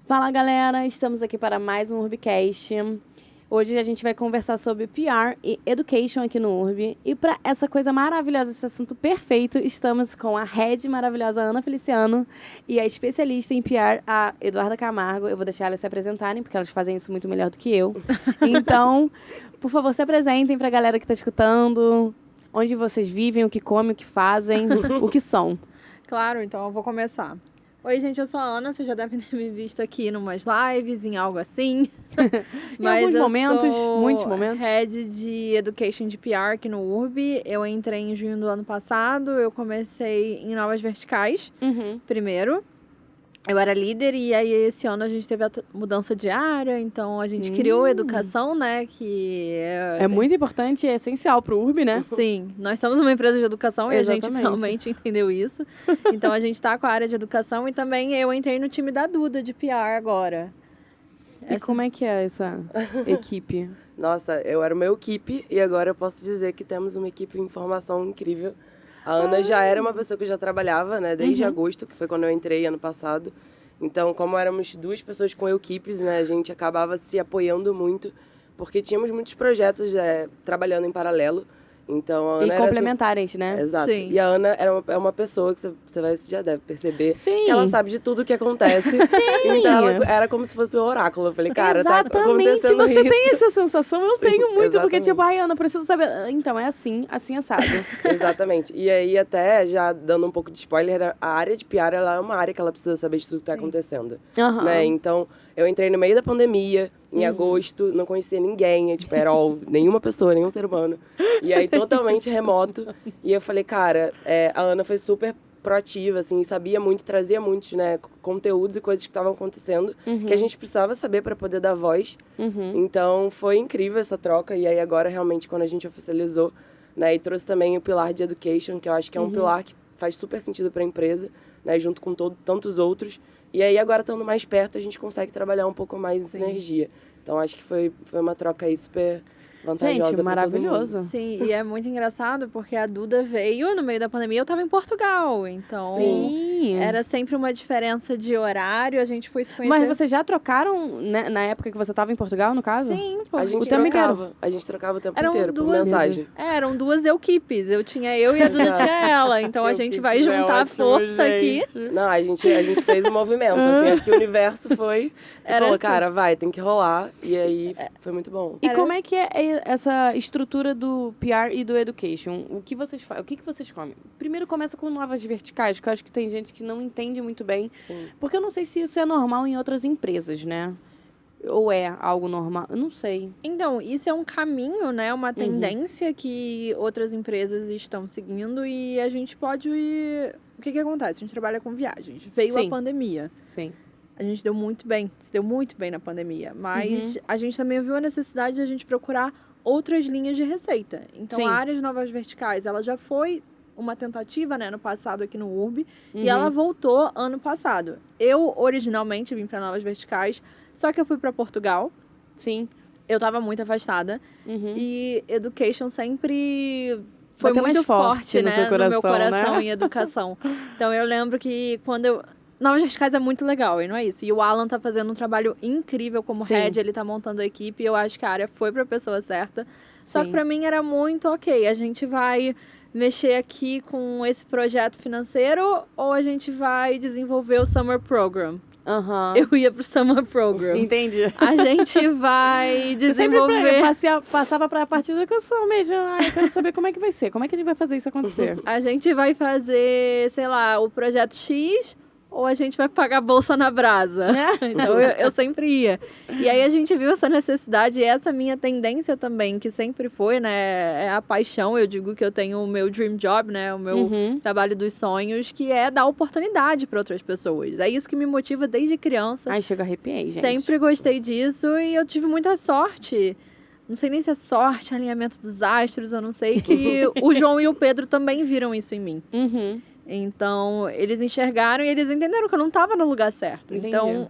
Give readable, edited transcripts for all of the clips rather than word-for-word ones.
Fala, galera! Estamos aqui para mais um Urbcast. Hoje a gente vai conversar sobre PR e Education aqui no Urb. E para essa coisa maravilhosa, esse assunto perfeito, estamos com a head maravilhosa Ana Feliciano e a especialista em PR, a Eduarda Camargo. Eu vou deixar elas se apresentarem, porque elas fazem isso muito melhor do que eu. Então, por favor, se apresentem para a galera que está escutando, onde vocês vivem, o que comem, o que fazem, o que são. Claro, então eu vou começar. Oi, gente, eu sou a Ana, vocês já devem ter me visto aqui em umas lives, em algo assim. Em alguns momentos, muitos momentos. Head de Education de PR aqui no Urb. Eu entrei em junho do ano passado, eu comecei em Novas Verticais, primeiro. Eu era líder e aí esse ano a gente teve a mudança de área, então a gente criou educação, né, que... É muito importante e é essencial para o Urb, né? Sim, nós somos uma empresa de educação. Exatamente. E a gente finalmente entendeu isso. Então a gente está com a área de educação e também eu entrei no time da Duda de PR agora. E como é que é essa equipe? Nossa, eu era uma equipe e agora eu posso dizer que temos uma equipe em formação incrível. A Ana já era uma pessoa que já trabalhava, né, desde agosto, que foi quando eu entrei ano passado. Então, como éramos duas pessoas com equipes, né, a gente acabava se apoiando muito, porque tínhamos muitos projetos trabalhando em paralelo. Então, a Ana e complementares, né? Exato. Sim. E a Ana é uma pessoa que você já deve perceber Sim. que ela sabe de tudo o que acontece. Sim. Então, ela era como se fosse um oráculo. Eu falei, cara, exatamente. tá acontecendo você isso. Tem essa sensação? Eu Sim, tenho muito, exatamente. porque tipo, ai, Ana, preciso saber. Então, é assim assado. Exatamente. E aí, até já dando um pouco de spoiler, a área de PR, ela é uma área que ela precisa saber de tudo que tá acontecendo. Né? Então, eu entrei no meio da pandemia, em agosto, não conhecia ninguém, tipo, era nenhuma pessoa, nenhum ser humano. E aí, totalmente remoto. E eu falei, cara, a Ana foi super proativa, assim, sabia muito, trazia muitos, né, conteúdos e coisas que estavam acontecendo, que a gente precisava saber para poder dar voz. Então, foi incrível essa troca. E aí, agora, realmente, quando a gente oficializou, né, e trouxe também o pilar de Education, que eu acho que é um pilar que faz super sentido para a empresa, né, junto com tantos outros. E aí, agora, estando mais perto, a gente consegue trabalhar um pouco mais em sinergia. Então, acho que foi uma troca aí super vantajosa. Gente, maravilhoso. Sim, e é muito engraçado, porque a Duda veio no meio da pandemia, eu tava em Portugal. Então, era sempre uma diferença de horário, a gente foi se conhecer. Mas vocês já trocaram, né, na época que você tava em Portugal, no caso? Sim, a gente trocava o tempo inteiro por mensagem. Eram duas equipes, eu tinha eu e a Duda tinha ela. Então, a gente vai juntar a força aqui. Não, a gente fez um movimento, assim, acho que o universo foi e falou, assim, cara, tem que rolar. E aí, foi muito bom. E como é que é essa estrutura do PR e do Education? O que vocês comem? Primeiro começa com Novas Verticais, que eu acho que tem gente que não entende muito bem. Sim. Porque eu não sei se isso é normal em outras empresas, né? Ou é algo normal? Eu não sei. Então, isso é um caminho, né? Uma tendência que outras empresas estão seguindo e a gente pode... O que acontece? A gente trabalha com viagens. Veio a pandemia. Sim. A gente se deu muito bem na pandemia. Mas a gente também viu a necessidade de a gente procurar outras linhas de receita. Então, a área de Novas Verticais, ela já foi uma tentativa, né, no passado aqui no Urb. E ela voltou ano passado. Eu, originalmente, vim para Novas Verticais, só que eu fui para Portugal. Sim. Eu tava muito afastada. E Education sempre... foi muito forte, né, no meu coração, né? Em educação. Então, eu lembro que quando Novas Verticais é muito legal, e não é isso. E o Alan tá fazendo um trabalho incrível como head, ele tá montando a equipe, e eu acho que a área foi pra pessoa certa. Só que pra mim era muito ok, a gente vai mexer aqui com esse projeto financeiro ou a gente vai desenvolver o Summer Program? Eu ia pro Summer Program. Entendi. A gente vai desenvolver... Você sempre passava pra parte da educação mesmo. Eu quero saber como é que vai ser. Como é que a gente vai fazer isso acontecer? A gente vai fazer, sei lá, o projeto X... ou a gente vai pagar bolsa na brasa. Então, eu sempre ia. E aí, a gente viu essa necessidade e essa minha tendência também, que sempre foi, né? É a paixão, eu digo que eu tenho o meu dream job, né? O meu trabalho dos sonhos, que é dar oportunidade para outras pessoas. É isso que me motiva desde criança. Ai, chega a arrepiar, gente. Sempre gostei disso e eu tive muita sorte. Não sei nem se é sorte, alinhamento dos astros, eu não sei, que o João e o Pedro também viram isso em mim. Então, eles enxergaram e eles entenderam que eu não estava no lugar certo. Entendi. Então,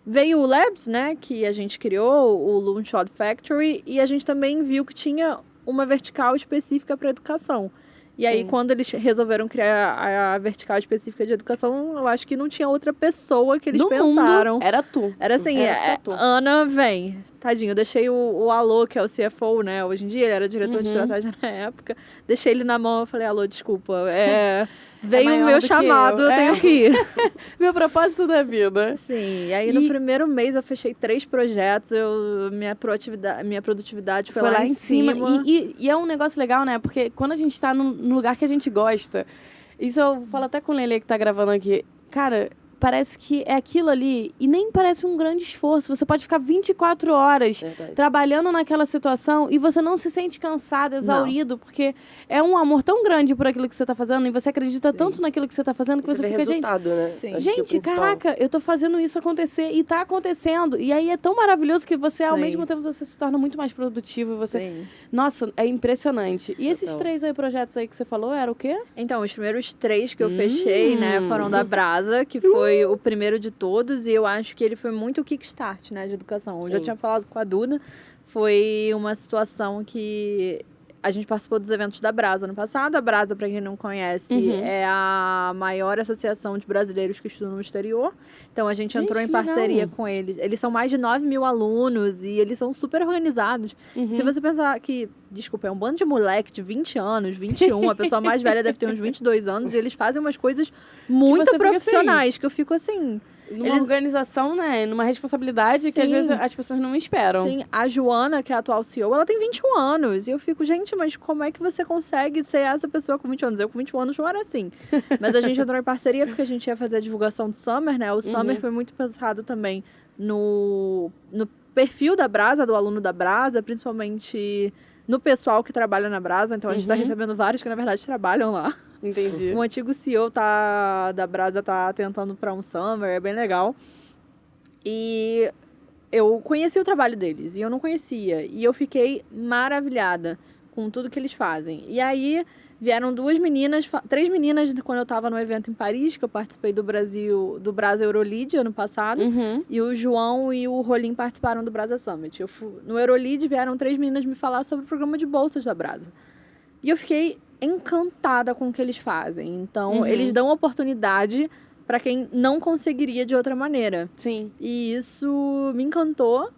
veio o Labs, né, que a gente criou, o Loonshot Factory, e a gente também viu que tinha uma vertical específica para educação. E aí, quando eles resolveram criar a vertical específica de educação, eu acho que não tinha outra pessoa que eles pensaram. Mundo, era tu. Era assim, só tu. Ana, vem. Tadinho, eu deixei o Alô, que é o CFO, né? Hoje em dia, ele era diretor de estratégia na época. Deixei ele na mão, eu falei, Alô, desculpa. Veio o meu chamado, eu tenho que ir. Meu propósito da vida. Sim, e aí no primeiro mês eu fechei 3 projetos, minha produtividade foi lá em cima. E é um negócio legal, né? Porque quando a gente tá no lugar que a gente gosta, isso eu falo até com o Lelê que tá gravando aqui, cara, parece que é aquilo ali e nem parece um grande esforço. Você pode ficar 24 horas trabalhando naquela situação e você não se sente cansado, exaurido, porque é um amor tão grande por aquilo que você tá fazendo e você acredita tanto naquilo que você tá fazendo que você fica, resultado, gente... Né? Sim. Gente, caraca, eu tô fazendo isso acontecer e tá acontecendo. E aí é tão maravilhoso que você, ao mesmo tempo, você se torna muito mais produtivo. Você... Nossa, é impressionante. E esses 3 aí, projetos aí que você falou, era o quê? Então, os primeiros 3 que eu fechei, né, foram da Brasa, que foi o primeiro de todos, e eu acho que ele foi muito o kickstart, né, de educação. Eu já tinha falado com a Duda, foi uma situação que a gente participou dos eventos da Brasa no passado. A Brasa, para quem não conhece, é a maior associação de brasileiros que estudam no exterior. Então, a gente entrou em parceria com eles. Eles são mais de 9 mil alunos e eles são super organizados. Se você pensar que, desculpa, é um bando de moleque de 20 anos, 21, a pessoa mais velha deve ter uns 22 anos, e eles fazem umas coisas muito profissionais, que eu fico assim... Numa organização, né? Numa responsabilidade que às vezes as pessoas não esperam. Sim, a Joana, que é a atual CEO, ela tem 21 anos. E eu fico, gente, mas como é que você consegue ser essa pessoa com 20 anos? Eu com 21 anos não era assim. Mas a gente entrou em parceria porque a gente ia fazer a divulgação do Summer, né? O Summer foi muito pensado também no perfil da Brasa, do aluno da Brasa, principalmente no pessoal que trabalha na Brasa. Então a gente tá recebendo vários que, na verdade, trabalham lá. Entendi. O antigo CEO da Brasa tá tentando para um Summer, é bem legal. E eu conheci o trabalho deles, e eu não conhecia. E eu fiquei maravilhada com tudo que eles fazem. E aí vieram 3 meninas quando eu tava no evento em Paris, que eu participei do Brasa Eurolead ano passado. E o João e o Rolim participaram do Brasa Summit. No Eurolead vieram 3 meninas me falar sobre o programa de bolsas da Brasa. E eu fiquei encantada com o que eles fazem. Então, eles dão oportunidade para quem não conseguiria de outra maneira. Sim. E isso me encantou.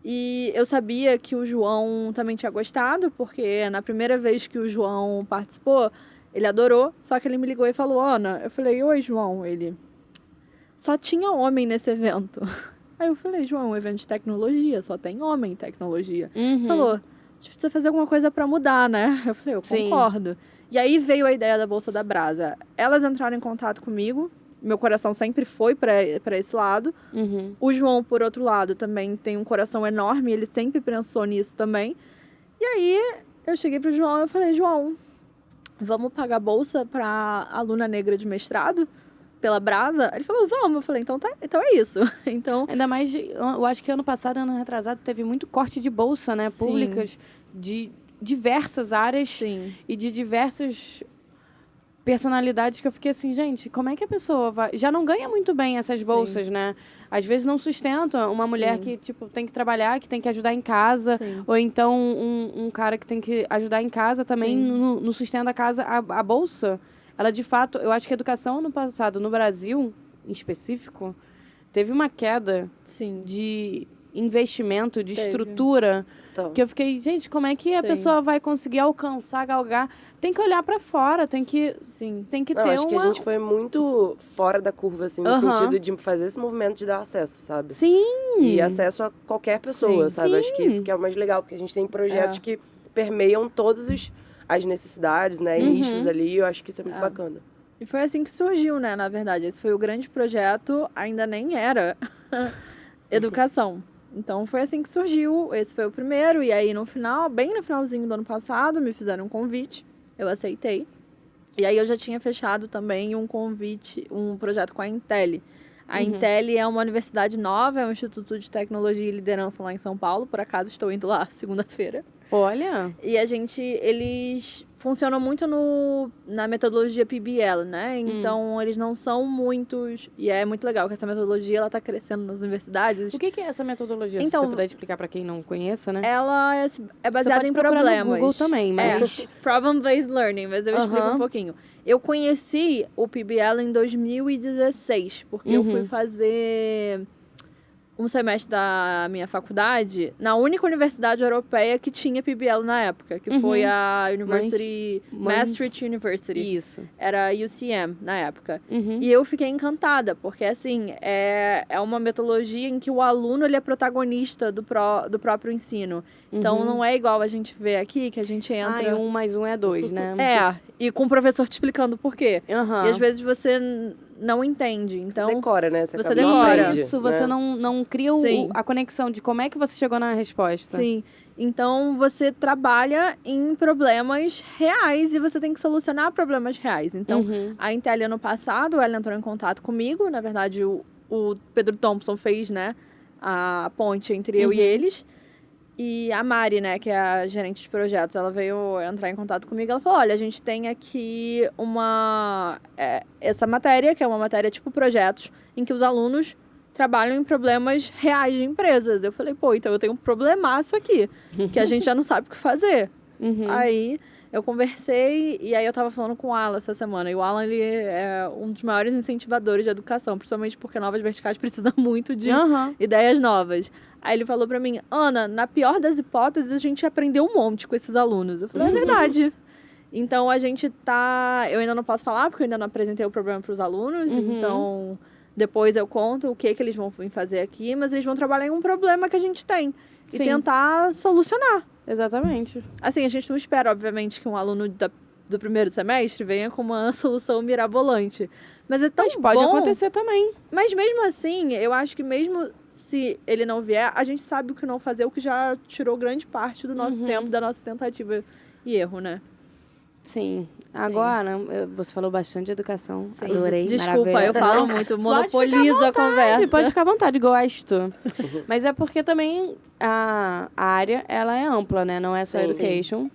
E eu sabia que o João também tinha gostado, porque na primeira vez que o João participou, ele adorou. Só que ele me ligou e falou, Ana, eu falei, oi, João. Ele, só tinha homem nesse evento. Aí eu falei, João, é um evento de tecnologia, só tem homem em tecnologia. Falou, a gente precisa fazer alguma coisa para mudar, né? Eu falei, eu concordo. E aí veio a ideia da Bolsa da Brasa. Elas entraram em contato comigo, meu coração sempre foi para esse lado. O João, por outro lado, também tem um coração enorme, ele sempre pensou nisso também. E aí eu cheguei pro João e falei, João, vamos pagar bolsa para aluna negra de mestrado pela Brasa? Ele falou, vamos. Eu falei, então é isso. Então, ainda mais, eu acho que ano passado, ano retrasado, teve muito corte de bolsa, né? Públicas de diversas áreas e de diversas personalidades que eu fiquei assim, gente, como é que a pessoa vai... Já não ganha muito bem essas bolsas, né? Às vezes não sustenta uma mulher que, tipo, tem que trabalhar, que tem que ajudar em casa, ou então um cara que tem que ajudar em casa também no sustento da casa. A bolsa, ela de fato... Eu acho que a educação ano passado, no Brasil, em específico, teve uma queda de investimento, de estrutura, que eu fiquei, gente, como é que a pessoa vai conseguir alcançar, galgar? Tem que olhar pra fora, tem que ter acho que a gente foi muito fora da curva, assim, no sentido de fazer esse movimento de dar acesso, sabe? Sim! E acesso a qualquer pessoa, sabe? Acho que isso que é o mais legal, porque a gente tem projetos que permeiam todas as necessidades, né? E nichos ali, eu acho que isso é muito bacana. E foi assim que surgiu, né, na verdade. Esse foi o grande projeto, ainda nem era educação. Então, foi assim que surgiu. Esse foi o primeiro. E aí, no final, bem no finalzinho do ano passado, me fizeram um convite. Eu aceitei. E aí, eu já tinha fechado também um projeto com a Intel. A Intel é uma universidade nova, é um instituto de tecnologia e liderança lá em São Paulo. Por acaso, estou indo lá segunda-feira. Olha! E eles funcionam muito na metodologia PBL, né? Então, eles não são muitos... E é muito legal que essa metodologia, ela tá crescendo nas universidades. O que é essa metodologia? Então, se você puder explicar para quem não conheça, né? Ela é baseada em problemas. No Google também, mas... Problem-based learning, mas eu explico um pouquinho. Eu conheci o PBL em 2016, porque eu fui fazer um semestre da minha faculdade na única universidade europeia que tinha PBL na época, que foi a Maastricht University. Isso. Era a UCM na época. E eu fiquei encantada, porque assim, é uma metodologia em que o aluno ele é protagonista do próprio ensino. Então não é igual a gente vê aqui, que a gente entra... e 1 mais 1 é 2, né? E com o professor te explicando por quê. E às vezes você não entende. Então, você decora, né? Você decora. Isso, você não cria a conexão de como é que você chegou na resposta. Sim. Então, você trabalha em problemas reais e você tem que solucionar problemas reais. Então, a Intel, ano passado, ela entrou em contato comigo. Na verdade, o Pedro Thompson fez, né, a ponte entre eu e eles. E a Mari, né, que é a gerente de projetos, ela veio entrar em contato comigo. Ela falou, olha, a gente tem aqui essa matéria, que é uma matéria tipo projetos, em que os alunos trabalham em problemas reais de empresas. Eu falei, então eu tenho um problemaço aqui, que a gente já não sabe o que fazer. Aí eu conversei e aí eu tava falando com o Alan essa semana. E o Alan, ele é um dos maiores incentivadores de educação, principalmente porque Novas Verticais precisam muito de ideias novas. Aí ele falou pra mim, Ana, na pior das hipóteses, a gente aprendeu um monte com esses alunos. Eu falei, é verdade. Então, a gente eu ainda não posso falar, porque eu ainda não apresentei o problema pros alunos. Então, depois eu conto o que eles vão fazer aqui. Mas eles vão trabalhar em um problema que a gente tem. E tentar solucionar. Exatamente. Assim, a gente não espera, obviamente, que um aluno do primeiro semestre venha com uma solução mirabolante. Mas é tão bom. Pode acontecer também. Mas mesmo assim, eu acho que mesmo se ele não vier, a gente sabe o que não fazer, o que já tirou grande parte do nosso tempo, da nossa tentativa e erro, né? Sim. Agora, você falou bastante de educação. Sim. Adorei. Desculpa, eu falo muito, monopolizo a conversa. Pode ficar à vontade, gosto. Mas é porque também a área, ela é ampla, né? Não é só education. Sim.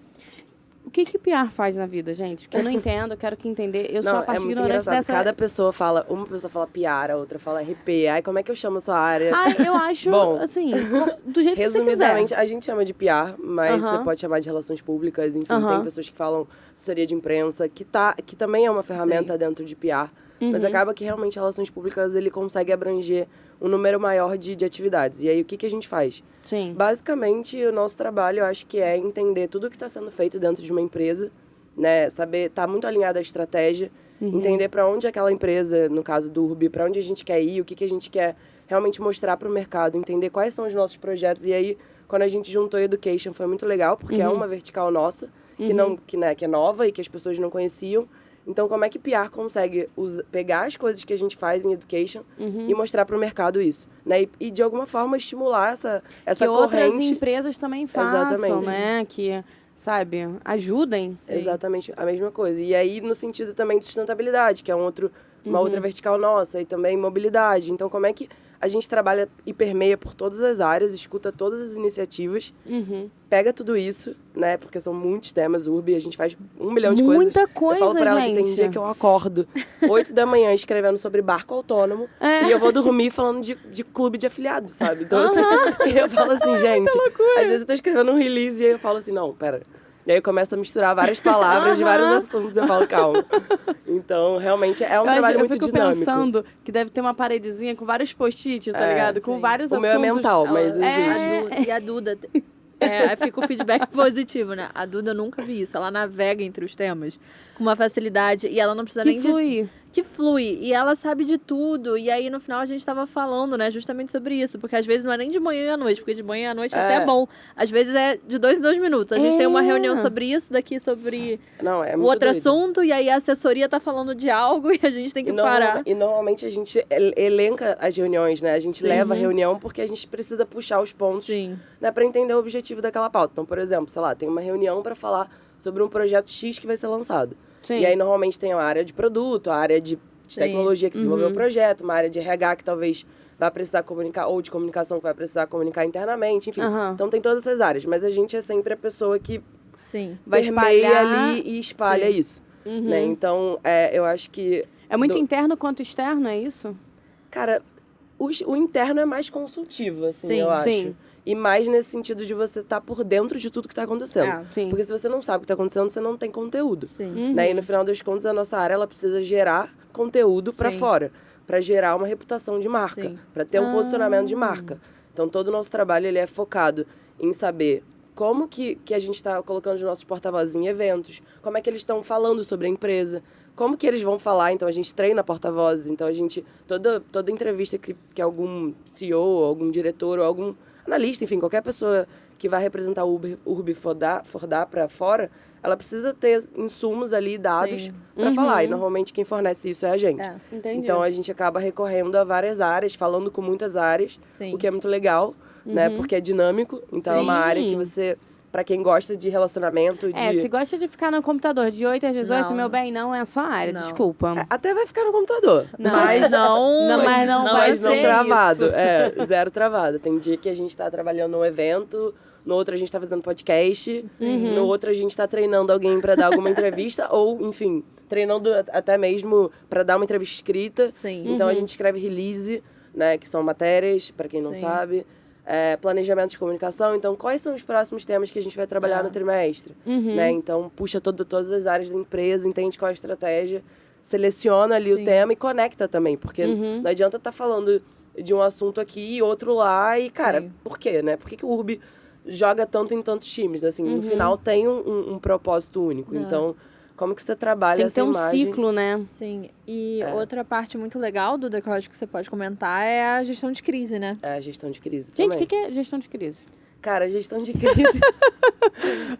O que PR faz na vida, gente? Porque eu não entendo, eu quero que entender. Eu sou a parte ignorante dessa... Cada pessoa fala... Uma pessoa fala PR, a outra fala RP. Aí, como é que eu chamo a sua área? Eu acho, bom, assim, do jeito que você quiser. Resumidamente, a gente chama de PR, mas você pode chamar de relações públicas. Enfim, tem pessoas que falam assessoria de imprensa, que também é uma ferramenta dentro de PR. Mas acaba que realmente relações públicas, ele consegue abranger um número maior de atividades. E aí, o que a gente faz? Sim. Basicamente, o nosso trabalho, eu acho que é entender tudo o que está sendo feito dentro de uma empresa, né? Saber, tá muito alinhado à estratégia, entender para onde aquela empresa, no caso do Urbi, para onde a gente quer ir, o que a gente quer realmente mostrar para o mercado, entender quais são os nossos projetos. E aí, quando a gente juntou a Education, foi muito legal, porque é uma vertical nossa, que é nova e que as pessoas não conheciam. Então, como é que PR consegue pegar as coisas que a gente faz em Education e mostrar para o mercado isso, né? E, de alguma forma, estimular essa que corrente. Outras empresas também façam, né? Que, sabe, ajudem. Exatamente, a mesma coisa. E aí, no sentido também de sustentabilidade, que é uma outra vertical nossa, e também mobilidade. Então, como é que a gente trabalha e permeia por todas as áreas, escuta todas as iniciativas, pega tudo isso, né? Porque são muitos temas, Urbi, a gente faz 1 milhão de coisas. Muita coisa, eu falo pra ela gente. que tem dia que eu acordo 8 da manhã escrevendo sobre barco autônomo e eu vou dormir falando de clube de afiliados, sabe? Então, assim, eu falo assim, gente, às vezes eu tô escrevendo um release e aí eu falo assim, não, pera. E aí eu começo a misturar várias palavras de vários assuntos. Eu falo, calma. Então, realmente, é um trabalho muito dinâmico. Eu fico pensando que deve ter uma paredezinha com vários post-its, tá ligado? Com vários assuntos. O meu é mental, mas existe. E a Duda... fica o feedback positivo, né? A Duda, eu nunca vi isso. Ela navega entre os temas com uma facilidade e ela não precisa nem que flui. E ela sabe de tudo. E aí, no final, a gente tava falando, né? Justamente sobre isso. Porque, às vezes, não é nem de manhã à noite. Porque de manhã à noite é até bom. Às vezes, é de 2 em 2 minutos. A gente tem uma reunião sobre isso, daqui sobre o outro assunto. E aí, a assessoria tá falando de algo e a gente tem que parar. E, normalmente, a gente elenca as reuniões, né? A gente leva a reunião porque a gente precisa puxar os pontos, né? Pra entender o objetivo daquela pauta. Então, por exemplo, sei lá, tem uma reunião pra falar sobre um projeto X que vai ser lançado. Sim. E aí, normalmente, tem a área de produto, a área de tecnologia que desenvolveu o projeto, uma área de RH que talvez vai precisar comunicar, ou de comunicação que vai precisar comunicar internamente, enfim. Então tem todas essas áreas, mas a gente é sempre a pessoa que vai permeia ali e espalha isso. Né? Então, eu acho que... É muito interno quanto externo, é isso? Cara, o interno é mais consultivo, assim, eu acho. E mais nesse sentido de você estar por dentro de tudo que está acontecendo. Porque se você não sabe o que está acontecendo, você não tem conteúdo. Né? E no final das contas, a nossa área ela precisa gerar conteúdo para fora. Para gerar uma reputação de marca. Para ter um posicionamento de marca. Então, todo o nosso trabalho ele é focado em saber como que a gente está colocando os nossos porta-vozes em eventos. Como é que eles estão falando sobre a empresa. Como que eles vão falar? Então, a gente treina porta-vozes. Então, a gente... Toda entrevista que algum CEO, algum diretor ou algum analista, enfim, qualquer pessoa que vai representar o Urb for dar para fora, ela precisa ter insumos ali, dados, para falar. E, normalmente, quem fornece isso é a gente. Então, a gente acaba recorrendo a várias áreas, falando com muitas áreas, o que é muito legal, né? Porque é dinâmico. Então, é uma área que você... Pra quem gosta de relacionamento, se gosta de ficar no computador de 8 às 18, meu bem, não é a sua área, desculpa. Até vai ficar no computador. Mas não travado. Zero travado. Tem dia que a gente tá trabalhando num evento, no outro a gente tá fazendo podcast, no outro a gente tá treinando alguém pra dar alguma entrevista, ou, enfim, treinando até mesmo pra dar uma entrevista escrita. Então, a gente escreve release, né, que são matérias, pra quem não sabe. Planejamento de comunicação. Então, quais são os próximos temas que a gente vai trabalhar no trimestre? Né? Então, puxa todas as áreas da empresa, entende qual é a estratégia, seleciona ali o tema e conecta também. Porque não adianta estar falando de um assunto aqui e outro lá. E, cara, por quê? Né? Por que o Urb joga tanto em tantos times? Assim, no final tem um propósito único. Então, como que você trabalha essa imagem? Tem que ter um ciclo, né? Sim. E outra parte muito legal do Decode que você pode comentar é a gestão de crise, né? A gestão de crise também. Gente, o que é gestão de crise? Cara, gestão de crise...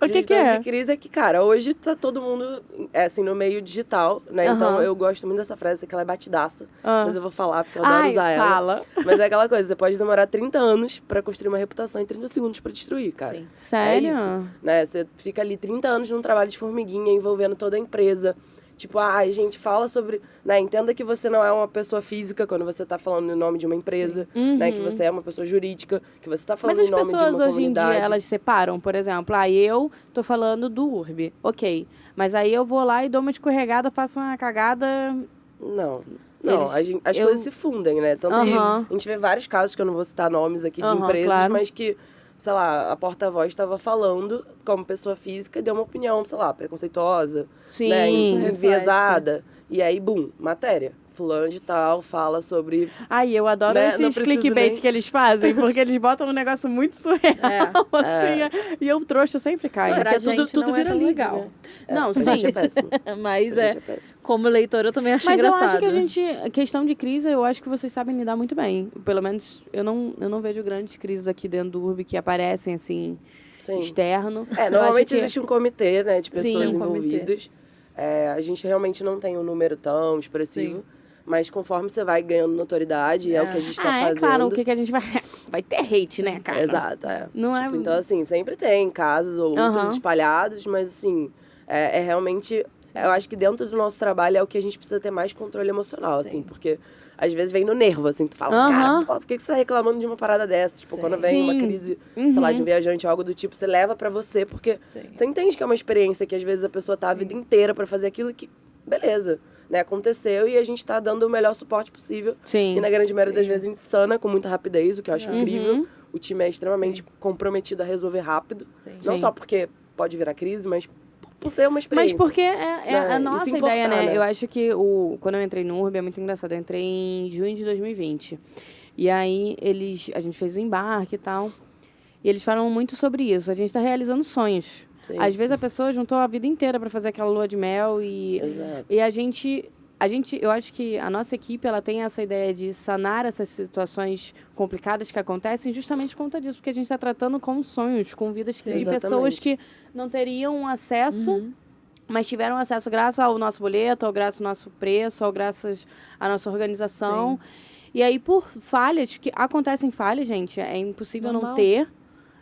O que é? Gestão de crise é que, cara, hoje tá todo mundo, assim, no meio digital, né? Então, eu gosto muito dessa frase, que ela é batidaça. Mas eu vou falar, porque eu adoro usar ela. Fala. Mas é aquela coisa, você pode demorar 30 anos pra construir uma reputação e 30 segundos pra destruir, cara. Sério? É isso, né? Você fica ali 30 anos num trabalho de formiguinha, envolvendo toda a empresa. Tipo, a gente fala sobre... Né, entenda que você não é uma pessoa física quando você tá falando em nome de uma empresa, né? Que você é uma pessoa jurídica, que você tá falando em nome de uma comunidade. Mas as pessoas hoje em dia, elas separam, por exemplo, eu tô falando do Urb, ok. Mas aí eu vou lá e dou uma escorregada, faço uma cagada... Não, as coisas se fundem, né? Tanto que a gente vê vários casos, que eu não vou citar nomes aqui de empresas, mas que... sei lá, a porta-voz estava falando como pessoa física e deu uma opinião, sei lá, preconceituosa, né, enviesada. E aí, bum, matéria. Fulano de tal fala sobre... Eu adoro esses clickbait que eles fazem, porque eles botam um negócio muito surreal, assim. E eu trouxa, eu sempre caio. Porque tudo vira legal. Né? Não, sim. É péssimo. Mas como leitor, eu também acho engraçado. Mas eu acho que questão de crise, eu acho que vocês sabem lidar muito bem. Pelo menos, eu não vejo grandes crises aqui dentro do Urb que aparecem, assim, externo. Normalmente existe um comitê, né, de pessoas envolvidas. A gente realmente não tem um número tão expressivo. Mas conforme você vai ganhando notoriedade, é o que a gente tá fazendo. Claro, o que a gente vai ter hate, né, cara? Exato, Não tipo, então, assim, sempre tem casos ou outros espalhados, mas, assim, é realmente... Eu acho que dentro do nosso trabalho é o que a gente precisa ter mais controle emocional, assim, porque às vezes vem no nervo, assim, tu fala, cara, por que você tá reclamando de uma parada dessa? Tipo, quando vem uma crise, sei lá, de um viajante ou algo do tipo, você leva pra você, porque você entende que é uma experiência que às vezes a pessoa tá a vida inteira pra fazer aquilo que, beleza, né, aconteceu e a gente tá dando o melhor suporte possível. E na grande maioria das vezes a gente sana com muita rapidez, o que eu acho incrível. O time é extremamente comprometido a resolver rápido. Não só porque pode virar crise, mas por ser uma experiência. Mas porque é a nossa ideia, né? Eu acho que quando eu entrei no Urb é muito engraçado. Eu entrei em junho de 2020. E aí a gente fez o embarque e tal. E eles falam muito sobre isso. A gente está realizando sonhos. Às vezes a pessoa juntou a vida inteira para fazer aquela lua de mel e a gente, eu acho que a nossa equipe, ela tem essa ideia de sanar essas situações complicadas que acontecem justamente por conta disso, porque a gente está tratando com sonhos, com vidas de pessoas que não teriam acesso, mas tiveram acesso graças ao nosso boleto, ou graças ao nosso preço, ou graças à nossa organização. E aí, por falhas, que acontecem falhas, gente, é impossível não ter.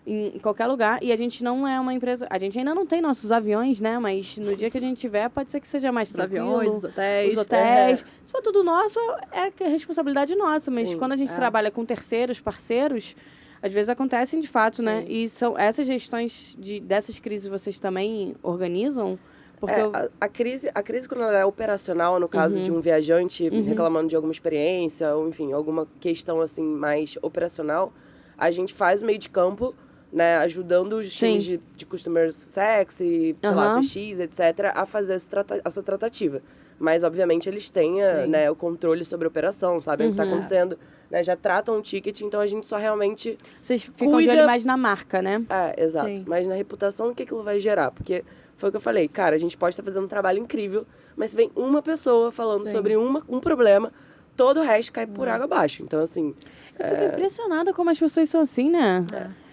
em qualquer lugar. E a gente não é uma empresa... A gente ainda não tem nossos aviões, né? Mas no dia que a gente tiver, pode ser que seja mais tranquilo. Aviões, os hotéis. Os hotéis. Se for tudo nosso, é responsabilidade nossa. Mas Sim, quando a gente trabalha com terceiros, parceiros, às vezes acontecem de fato, né? E são essas gestões dessas crises vocês também organizam? Porque a crise, quando ela é operacional, no caso de um viajante reclamando de alguma experiência, ou enfim, alguma questão assim mais operacional, a gente faz o meio de campo, né, ajudando os times de Customer Success, sei lá, CX, etc., a fazer essa tratativa. Mas, obviamente, eles têm né, o controle sobre a operação, sabem o que está acontecendo, né, já tratam o ticket, então a gente só realmente vocês ficam de olho mais na marca, né? Exato. Sim. Mas na reputação, o que aquilo vai gerar? Porque foi o que eu falei, cara, a gente pode estar fazendo um trabalho incrível, mas se vem uma pessoa falando sobre um problema, todo o resto cai por água abaixo. Então, assim... Eu fico impressionada como as pessoas são assim, né?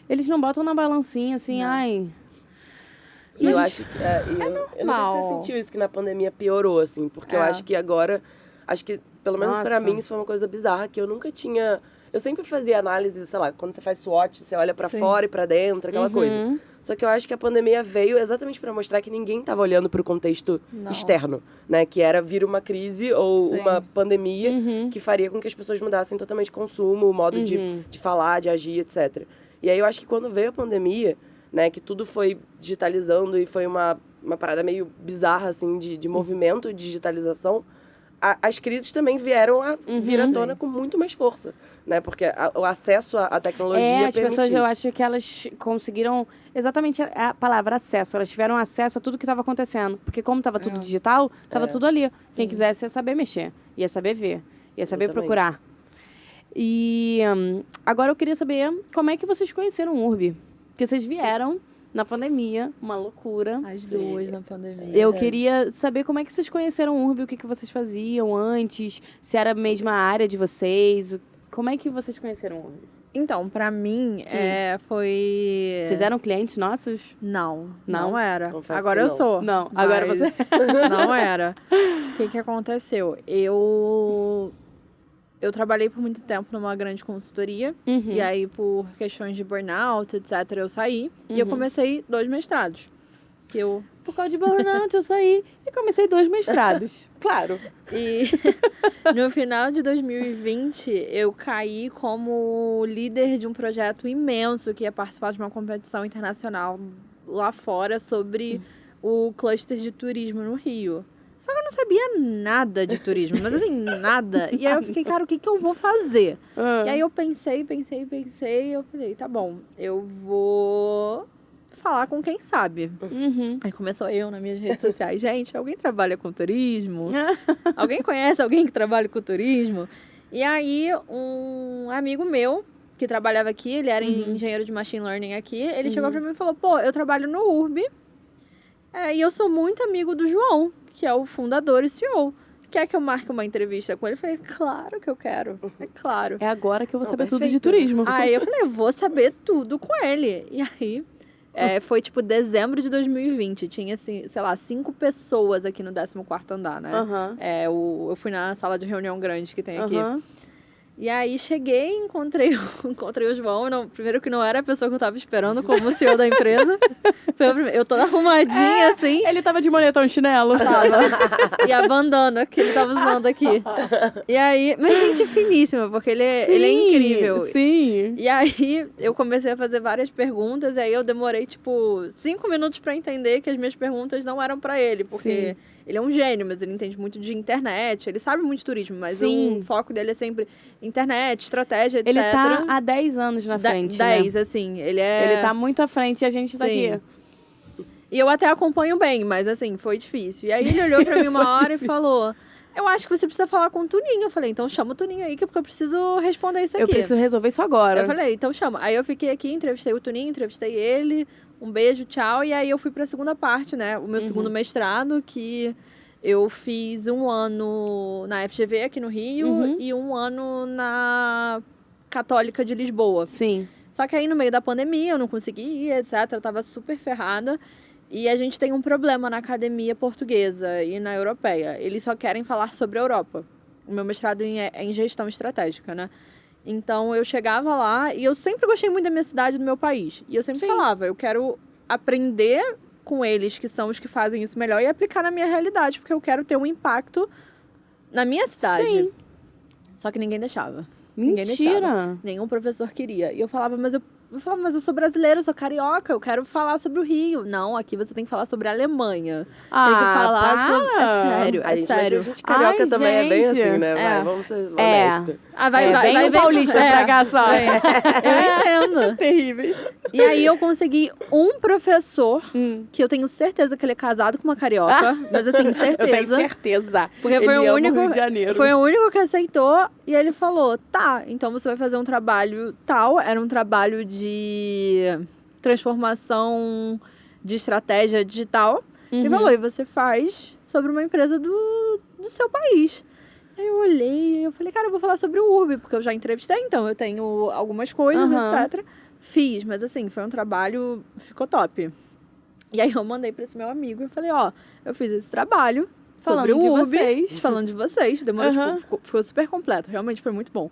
Eles não botam na balancinha, assim, ai... E eu acho que... eu não sei se você sentiu isso, que na pandemia piorou, assim. Porque eu acho que agora... Acho que, pelo menos pra mim, isso foi uma coisa bizarra, que eu nunca tinha... Eu sempre fazia análise, sei lá, quando você faz SWOT, você olha pra fora e pra dentro, aquela coisa. Só que eu acho que a pandemia veio exatamente pra mostrar que ninguém tava olhando pro contexto externo, né? Que era vir uma crise ou uma pandemia que faria com que as pessoas mudassem totalmente o consumo, o modo de falar, de agir, etc. E aí eu acho que quando veio a pandemia, né, que tudo foi digitalizando e foi uma parada meio bizarra, assim, de movimento de digitalização, as crises também vieram a vir à tona com muito mais força, né? Porque o acesso à tecnologia as pessoas, eu acho que elas conseguiram exatamente a palavra acesso. Elas tiveram acesso a tudo que estava acontecendo. Porque como estava tudo digital, estava tudo ali. Quem quisesse ia saber mexer, ia saber ver, ia saber procurar. E agora eu queria saber como é que vocês conheceram o Urbi. Porque vocês vieram na pandemia, uma loucura. As duas na pandemia. Eu queria saber como é que vocês conheceram o Urbi, o que vocês faziam antes, se era a mesma área de vocês. Como é que vocês conheceram o Urbi? Então, pra mim, foi... Vocês eram clientes nossos? Não era. Confesso agora que eu sou. Não, agora você... Não era. O que aconteceu? Eu trabalhei por muito tempo numa grande consultoria. E aí, por questões de burnout, etc., eu saí. E eu comecei 2 mestrados. Por causa de burnout, eu saí e comecei 2 mestrados. Claro. E no final de 2020, eu caí como líder de um projeto imenso que ia participar de uma competição internacional lá fora sobre o cluster de turismo no Rio. Só que eu não sabia nada de turismo, mas assim, nada. E aí eu fiquei, cara, o que eu vou fazer? E aí eu pensei, e eu falei, tá bom, eu vou falar com quem sabe. Aí começou eu nas minhas redes sociais. Gente, alguém trabalha com turismo? Alguém conhece alguém que trabalha com turismo? E aí, um amigo meu, que trabalhava aqui, ele era engenheiro de machine learning aqui, ele chegou pra mim e falou, pô, eu trabalho no Urbi, e eu sou muito amigo do João, que é o fundador e CEO. Quer que eu marque uma entrevista com ele? Eu falei, claro que eu quero. É claro. É agora que eu vou saber tudo de turismo. Aí eu falei, eu vou saber tudo com ele. E aí, foi tipo dezembro de 2020. Tinha, assim, sei lá, 5 pessoas aqui no 14º andar, né? Eu fui na sala de reunião grande que tem aqui. E aí, cheguei, encontrei o João. Primeiro que não era a pessoa que eu tava esperando como CEO da empresa. Eu toda arrumadinha, assim. Ele tava de moletom e chinelo. E a bandana que ele tava usando aqui. E aí... Mas gente finíssima, porque ele é incrível. Sim. E aí, eu comecei a fazer várias perguntas. E aí, eu demorei, tipo, 5 minutos pra entender que as minhas perguntas não eram pra ele. Porque... Ele é um gênio, mas ele entende muito de internet. Ele sabe muito de turismo, mas o foco dele é sempre internet, estratégia, etc. Ele tá há 10 anos na frente, 10, né? assim. Ele tá muito à frente e a gente tá aqui. E eu até acompanho bem, mas assim, foi difícil. E aí ele olhou pra mim uma hora e falou... Eu acho que você precisa falar com o Tuninho. Eu falei, então chama o Tuninho aí, porque eu preciso responder isso aqui. Eu preciso resolver isso agora. Eu falei, então chama. Aí eu fiquei aqui, entrevistei o Tuninho, entrevistei ele... Um beijo, tchau. E aí eu fui pra segunda parte, né? O meu segundo mestrado, que eu fiz 1 ano na FGV aqui no Rio e 1 ano na Católica de Lisboa. Sim. Só que aí no meio da pandemia eu não consegui ir, etc. Eu tava super ferrada. E a gente tem um problema na academia portuguesa e na europeia. Eles só querem falar sobre a Europa. O meu mestrado é em gestão estratégica, né? Então, eu chegava lá e eu sempre gostei muito da minha cidade e do meu país. E eu sempre falava, eu quero aprender com eles, que são os que fazem isso melhor, e aplicar na minha realidade, porque eu quero ter um impacto na minha cidade. Sim. Só que ninguém deixava. Mentira! Ninguém deixava. Nenhum professor queria. E eu falava, mas eu sou brasileira, eu sou carioca, eu quero falar sobre o Rio. Não, aqui você tem que falar sobre a Alemanha. Tem que falar sobre... É sério, a gente carioca também é bem assim, né? Vai, vamos ser honestos. Vem o paulista pra cá só. Eu entendo. Terríveis. E aí eu consegui um professor, que eu tenho certeza que ele é casado com uma carioca. Mas assim, certeza. Eu tenho certeza. Porque foi o único, Rio de Janeiro. foi o único que aceitou. E ele falou, tá, então você vai fazer um trabalho tal. Era um trabalho de transformação de estratégia digital. Ele falou, e você faz sobre uma empresa do seu país. Aí eu olhei e eu falei, cara, eu vou falar sobre o Urb, porque eu já entrevistei, então eu tenho algumas coisas, etc. Fiz, mas assim, foi um trabalho, ficou top. E aí eu mandei pra esse meu amigo e eu falei, eu fiz esse trabalho sobre o Urb, falando de vocês. Demorou, ficou super completo, realmente foi muito bom.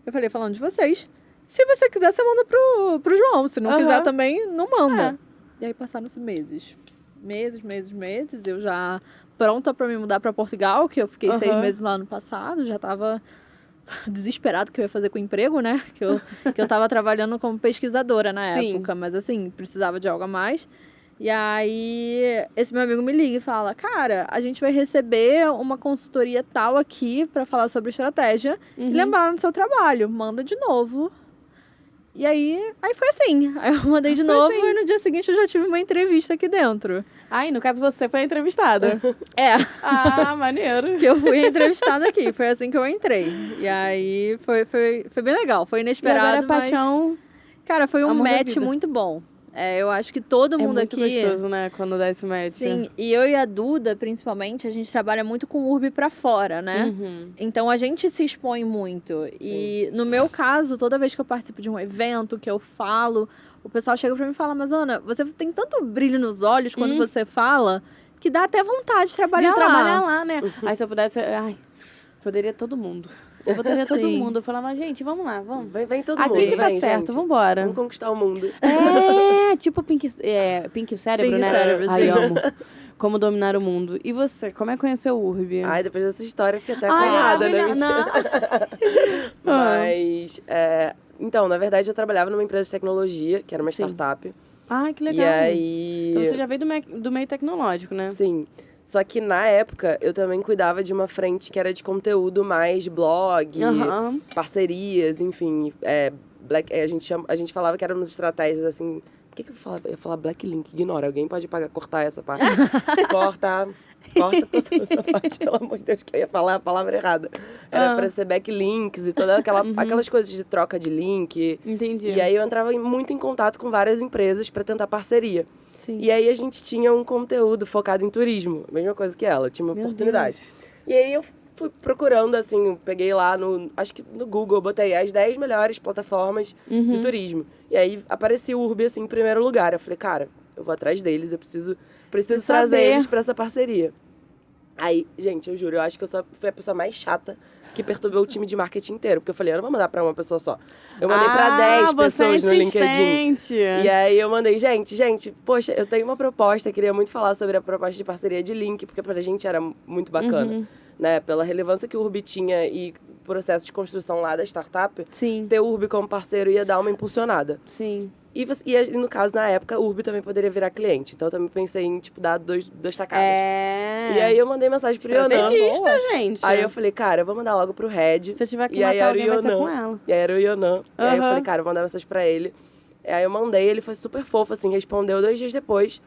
Eu falei, falando de vocês. Se você quiser, você manda pro João. Se não quiser também, não manda. E aí passaram-se meses. Meses. Eu já pronta pra me mudar pra Portugal, que eu fiquei 6 meses lá no passado. Já tava desesperado que eu ia fazer com o emprego, né? Que eu tava trabalhando como pesquisadora na época. Mas assim, precisava de algo a mais. E aí, esse meu amigo me liga e fala, cara, a gente vai receber uma consultoria tal aqui pra falar sobre estratégia. E lembraram do seu trabalho, manda de novo. E aí foi assim. Aí eu mandei de novo e no dia seguinte eu já tive uma entrevista aqui dentro. E no caso você foi a entrevistada. Maneiro. Que eu fui entrevistada aqui. Foi assim que eu entrei. E aí foi bem legal. Foi inesperado, e agora paixão. Cara, foi um match muito bom. Eu acho que todo mundo aqui... É muito gostoso, né? Quando dá esse match. Sim, e eu e a Duda, principalmente, a gente trabalha muito com Urb pra fora, né? Então, a gente se expõe muito. Sim. E, no meu caso, toda vez que eu participo de um evento, que eu falo, o pessoal chega pra mim e fala, mas, Ana, você tem tanto brilho nos olhos quando você fala, que dá até vontade de trabalhar lá, né? Aí, se eu pudesse... poderia todo mundo. Eu botaria todo mundo. Eu falava, gente, vamos lá, vamos. Vem todo mundo. Aqui que tá certo, gente. Vambora. Vamos conquistar o mundo. Tipo Pink Cérebro, né? Cérebro, Ai, amo. Como dominar o mundo. E você, como é que conheceu o Urb? Depois dessa história, fiquei até acanhada, né? Mas, então, na verdade, eu trabalhava numa empresa de tecnologia, que era uma startup. Que legal. E aí... Então, você já veio do meio tecnológico, né? Sim. Só que, na época, eu também cuidava de uma frente que era de conteúdo mais de blog, parcerias, enfim. A gente falava que éramos estratégias, assim... Por que eu ia falar Black Link? Ignora, alguém pode cortar essa parte. Corta toda essa parte, pelo amor de Deus, que eu ia falar a palavra errada. Era pra ser backlinks e todas aquelas coisas de troca de link. Entendi. E aí eu entrava muito em contato com várias empresas pra tentar parceria. Sim. E aí a gente tinha um conteúdo focado em turismo, mesma coisa que ela, tinha uma oportunidade. E aí eu fui procurando, assim, peguei lá acho que no Google, botei as 10 melhores plataformas de turismo. E aí aparecia o Urb, assim, em primeiro lugar. Eu falei, cara, eu vou atrás deles, eu preciso trazer eles pra essa parceria. Aí, gente, eu juro, eu acho que eu fui a pessoa mais chata que perturbou o time de marketing inteiro. Porque eu falei, eu não vou mandar pra uma pessoa só. Eu mandei pra 10 pessoas no LinkedIn. E aí eu mandei, gente, poxa, eu tenho uma proposta, queria muito falar sobre a proposta de parceria de link, porque pra gente era muito bacana. Né? Pela relevância que o Urb tinha e processo de construção lá da startup, ter o Urb como parceiro ia dar uma impulsionada. Sim. E no caso, na época, o Urb também poderia virar cliente. Então, eu também pensei em, dar duas tacadas. E aí, eu mandei mensagem pro Yonan. Estrategista, gente. Aí, eu falei, cara, eu vou mandar logo pro Red. Se eu tiver que matar alguém, vai ser com ela. E aí, era o Yonan. E aí, eu falei, cara, eu vou mandar mensagem pra ele. E aí, eu mandei. Ele foi super fofo, assim, respondeu 2 dias depois.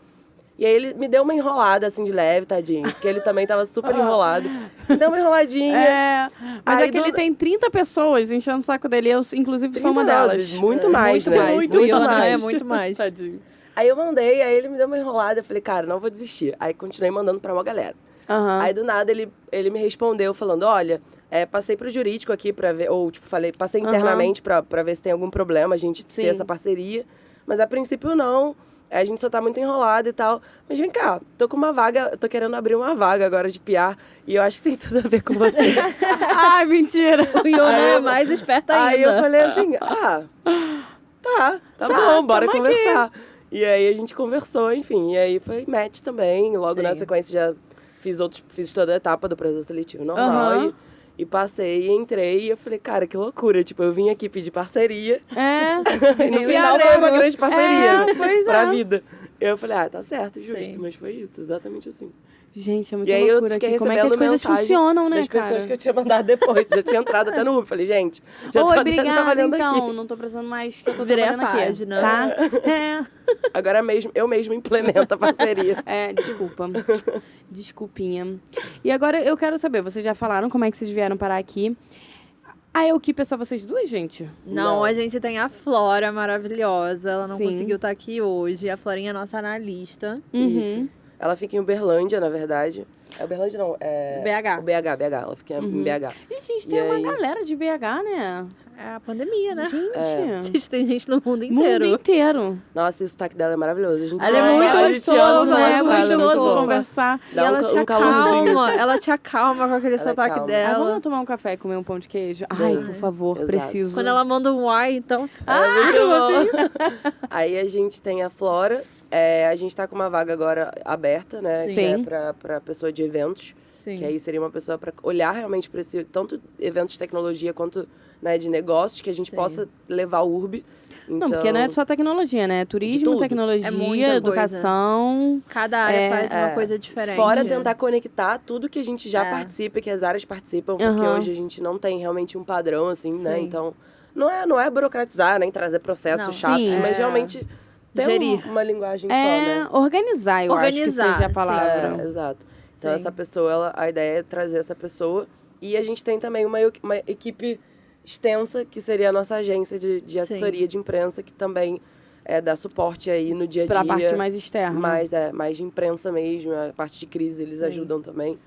E aí, ele me deu uma enrolada, assim, de leve, tadinho. Porque ele também tava super enrolado. Me deu uma enroladinha. Mas aí, ele tem 30 pessoas enchendo o saco dele. Eu, inclusive, sou uma delas. Muito mais, né? Muito mais. Muito mais. Tadinho. Aí eu mandei, aí ele me deu uma enrolada. Eu falei, cara, não vou desistir. Aí continuei mandando pra uma galera. Aí do nada ele me respondeu falando, olha, passei pro jurídico aqui pra ver, ou passei internamente pra ver se tem algum problema a gente ter essa parceria. Mas a princípio não. A gente só tá muito enrolado e tal. Mas vem cá, tô com uma vaga, tô querendo abrir uma vaga agora de PR. E eu acho que tem tudo a ver com você. Ai, mentira! O Iona é mais esperta ainda. Aí eu falei assim, tá bom, bora conversar. Aqui. E aí a gente conversou, enfim. E aí foi match também. Logo na sequência já fiz toda a etapa do processo seletivo normal. E passei e entrei e eu falei, cara, que loucura. Tipo, eu vim aqui pedir parceria. E no final foi uma grande parceria pra vida. Eu falei, tá certo, justo. Mas foi isso, exatamente assim. Gente, é muito loucura aqui. Como é que as coisas funcionam, né, das pessoas que eu tinha mandado depois. Já tinha entrado até no Uber. Falei, gente, já tô até trabalhando então, aqui. Não tô precisando mais que eu tô Virei trabalhando a página. Aqui, tá? Agora eu mesmo implemento a parceria. Desculpa. Desculpinha. E agora eu quero saber, vocês já falaram como é que vocês vieram parar aqui. A Equipe é só vocês duas, gente? Não, a gente tem a Flora maravilhosa. Ela não conseguiu estar aqui hoje. A Florinha é nossa analista. Isso. Ela fica em Uberlândia, na verdade. Uberlândia não, BH. BH. Ela fica em BH. E, gente, tem uma galera de BH, né? É a pandemia, né? Gente. Tem gente no mundo inteiro. Nossa, e o sotaque dela é maravilhoso. Ela é muito gostosa, né? Gostoso conversar. E ela te acalma. Ela te acalma com aquele sotaque dela. Vamos tomar um café e comer um pão de queijo? Ai, por favor, preciso. Quando ela manda um uai, então... Muito bom. Aí a gente tem a Flora. A gente tá com uma vaga agora aberta, né? Sim. Que é pra pessoa de eventos. Sim. Que aí seria uma pessoa para olhar realmente para esse tanto eventos de tecnologia quanto, né, de negócios, que a gente possa levar o URB. Então, não, porque não é só tecnologia, né? Turismo, tecnologia, educação. Cada área faz uma coisa diferente. Fora tentar conectar tudo que a gente já participa, que as áreas participam, porque hoje a gente não tem realmente um padrão, assim, né? Então, não é burocratizar, nem trazer processos chatos, mas realmente ter uma linguagem só, né? Organizar, eu acho que seja a palavra. Exato. Então, essa pessoa, a ideia é trazer essa pessoa. E a gente tem também uma equipe extensa, que seria a nossa agência de assessoria de imprensa, que também dá suporte aí no dia a dia. Pra parte mais externa. Mais de imprensa mesmo, a parte de crise eles ajudam também.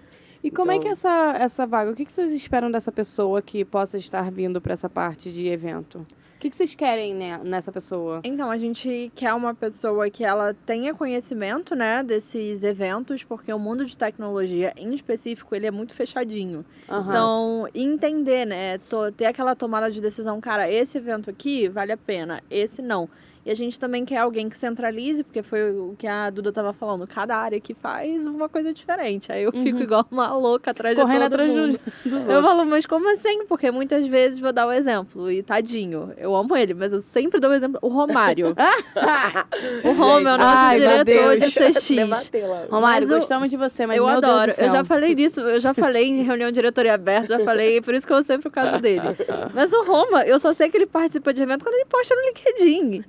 E como é que essa vaga, o que vocês esperam dessa pessoa que possa estar vindo para essa parte de evento? O que vocês querem, né, nessa pessoa? Então, a gente quer uma pessoa que ela tenha conhecimento, né, desses eventos, porque o mundo de tecnologia, em específico, ele é muito fechadinho. Então, entender, né, ter aquela tomada de decisão, cara, esse evento aqui vale a pena, esse não. E a gente também quer alguém que centralize, porque foi o que a Duda tava falando, cada área que faz uma coisa diferente. Aí eu fico igual uma louca atrás de todo mundo. Correndo atrás eu falo, mas como assim? Porque muitas vezes, vou dar um exemplo, e tadinho, eu amo ele, mas eu sempre dou um exemplo, o Romário. O Romário é o nosso diretor de CX. Romário, gostamos de você, mas eu meu adoro. Deus do céu. Eu já falei disso, eu já falei em reunião de diretoria aberta, já falei, por isso que eu sei por causa dele. Mas o Roma, eu só sei que ele participa de evento quando ele posta no LinkedIn.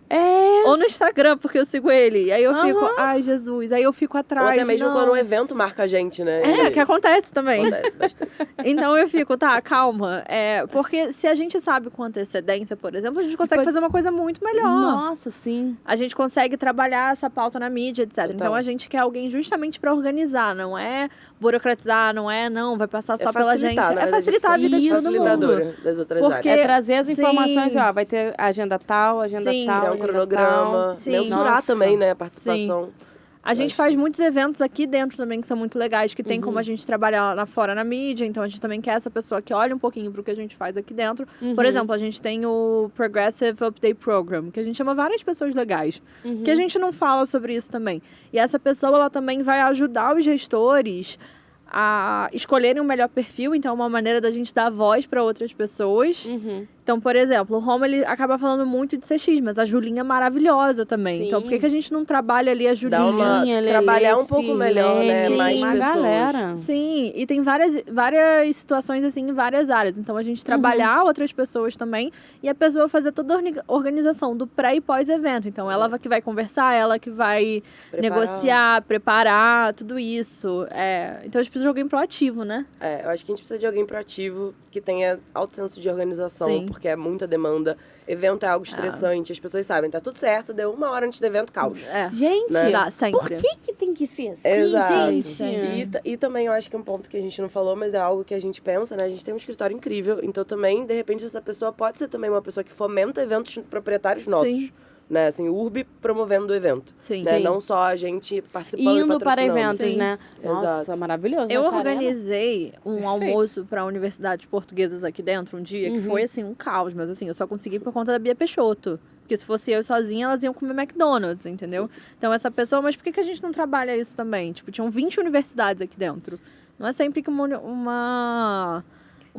Ou no Instagram, porque eu sigo ele. E aí eu fico, ai, Jesus. Aí eu fico atrás. Ou até mesmo quando um evento marca a gente, né? Que acontece também. Acontece bastante. Então eu fico, calma. Porque se a gente sabe com antecedência, por exemplo, a gente consegue fazer uma coisa muito melhor. Nossa, sim. A gente consegue trabalhar essa pauta na mídia, etc. Então a gente quer alguém justamente pra organizar. Não é burocratizar, não vai passar só pela gente. É facilitar a vida de todo mundo. Das outras áreas. É trazer as informações, vai ter agenda tal, agenda tal, criar um cronograma. Mensurar também, né, a participação. A gente faz muitos eventos aqui dentro também que são muito legais, que tem como a gente trabalhar lá fora na mídia, então a gente também quer essa pessoa que olha um pouquinho pro que a gente faz aqui dentro. Por exemplo, a gente tem o Progressive Update Program, que a gente chama várias pessoas legais, que a gente não fala sobre isso também. E essa pessoa, ela também vai ajudar os gestores a escolherem o melhor perfil, então é uma maneira da gente dar voz para outras pessoas. Então, por exemplo, o Roma, ele acaba falando muito de CX, mas a Julinha é maravilhosa também. Sim. Então, por que a gente não trabalha ali a Julinha? Trabalhar um pouco melhor, né? Mais pessoas. Galera. Sim, e tem várias situações, assim, em várias áreas. Então, a gente trabalhar outras pessoas também e a pessoa fazer toda a organização do pré e pós-evento. Então, ela que vai conversar, ela que vai negociar, preparar, tudo isso. Então, a gente precisa de alguém proativo, né? Eu acho que a gente precisa de alguém proativo que tenha alto senso de organização. Sim. Porque é muita demanda. Evento é algo estressante, as pessoas sabem, tá tudo certo, deu 1 hora antes do evento, caos. Gente, né? Dá, sempre. Por que tem que ser assim, Exato. gente? E também eu acho que é um ponto que a gente não falou, mas é algo que a gente pensa, né? A gente tem um escritório incrível, então também, de repente, essa pessoa pode ser também uma pessoa que fomenta eventos proprietários nossos. Sim. né? Assim, o URB promovendo o evento. Sim. Né? Sim. Não só a gente participando e indo para patrocinando. eventos, né? Nossa, Exato. maravilhoso. Eu essa organizei um Perfeito. almoço para universidades portuguesas aqui dentro um dia, que foi, assim, um caos. Mas, assim, eu só consegui por conta da Bia Peixoto. Porque se fosse eu sozinha, elas iam comer McDonald's, entendeu? Então, essa pessoa... Mas por que a gente não trabalha isso também? Tipo, tinham 20 universidades aqui dentro. Não é sempre que uma